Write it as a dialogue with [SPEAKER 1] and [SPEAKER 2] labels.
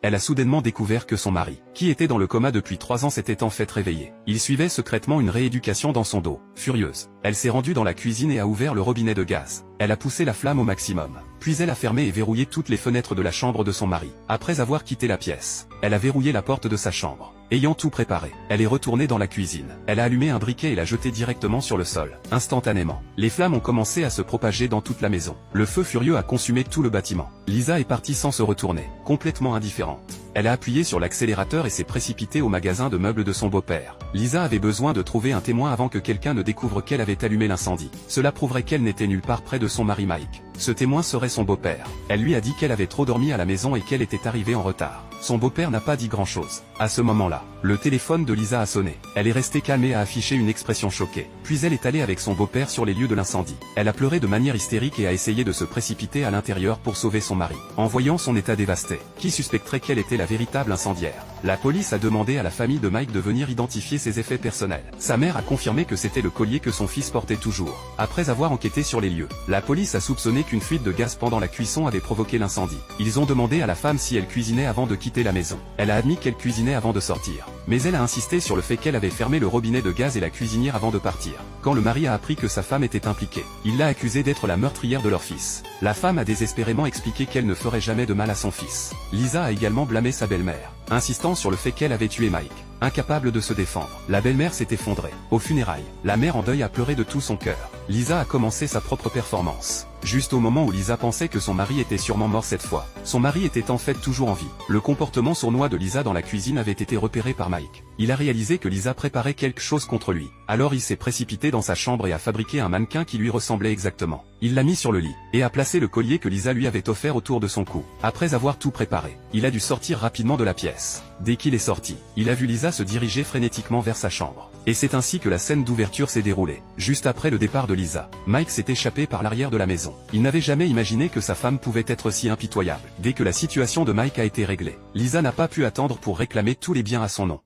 [SPEAKER 1] elle a soudainement découvert que son mari, qui était dans le coma depuis 3 ans, s'était en fait réveillé. Il suivait secrètement une rééducation dans son dos. Furieuse, elle s'est rendue dans la cuisine et a ouvert le robinet de gaz. Elle a poussé la flamme au maximum. Puis elle a fermé et verrouillé toutes les fenêtres de la chambre de son mari. Après avoir quitté la pièce, elle a verrouillé la porte de sa chambre. Ayant tout préparé, elle est retournée dans la cuisine. Elle a allumé un briquet et l'a jeté directement sur le sol. Instantanément, les flammes ont commencé à se propager dans toute la maison. Le feu furieux a consumé tout le bâtiment. Lisa est partie sans se retourner, complètement indifférente. Elle a appuyé sur l'accélérateur et s'est précipitée au magasin de meubles de son beau-père. Lisa avait besoin de trouver un témoin avant que quelqu'un ne découvre qu'elle avait allumé l'incendie. Cela prouverait qu'elle n'était nulle part près de son mari Mike. Ce témoin serait son beau-père. Elle lui a dit qu'elle avait trop dormi à la maison et qu'elle était arrivée en retard. Son beau-père n'a pas dit grand-chose. À ce moment-là, le téléphone de Lisa a sonné. Elle est restée calme et a affiché une expression choquée. Puis elle est allée avec son beau-père sur les lieux de l'incendie. Elle a pleuré de manière hystérique et a essayé de se précipiter à l'intérieur pour sauver son mari. En voyant son état dévasté, qui suspecterait qu'elle était la véritable incendiaire? La police a demandé à la famille de Mike de venir identifier ses effets personnels. Sa mère a confirmé que c'était le collier que son fils portait toujours. Après avoir enquêté sur les lieux, la police a soupçonné qu'une fuite de gaz pendant la cuisson avait provoqué l'incendie. Ils ont demandé à la femme si elle cuisinait avant de quitter la maison. Elle a admis qu'elle cuisinait avant de sortir. Mais elle a insisté sur le fait qu'elle avait fermé le robinet de gaz et la cuisinière avant de partir. Quand le mari a appris que sa femme était impliquée, il l'a accusée d'être la meurtrière de leur fils. La femme a désespérément expliqué qu'elle ne ferait jamais de mal à son fils. Lisa a également blâmé sa belle-mère, insistant sur le fait qu'elle avait tué Mike. Incapable de se défendre, la belle-mère s'est effondrée. Aux funérailles, la mère en deuil a pleuré de tout son cœur. Lisa a commencé sa propre performance. Juste au moment où Lisa pensait que son mari était sûrement mort cette fois, son mari était en fait toujours en vie. Le comportement sournois de Lisa dans la cuisine avait été repéré par Mike. Il a réalisé que Lisa préparait quelque chose contre lui. Alors il s'est précipité dans sa chambre et a fabriqué un mannequin qui lui ressemblait exactement. Il l'a mis sur le lit, et a placé le collier que Lisa lui avait offert autour de son cou. Après avoir tout préparé, il a dû sortir rapidement de la pièce. Dès qu'il est sorti, il a vu Lisa se diriger frénétiquement vers sa chambre. Et c'est ainsi que la scène d'ouverture s'est déroulée. Juste après le départ de Lisa, Mike s'est échappé par l'arrière de la maison. Il n'avait jamais imaginé que sa femme pouvait être si impitoyable. Dès que la situation de Mike a été réglée, Lisa n'a pas pu attendre pour réclamer tous les biens à son nom.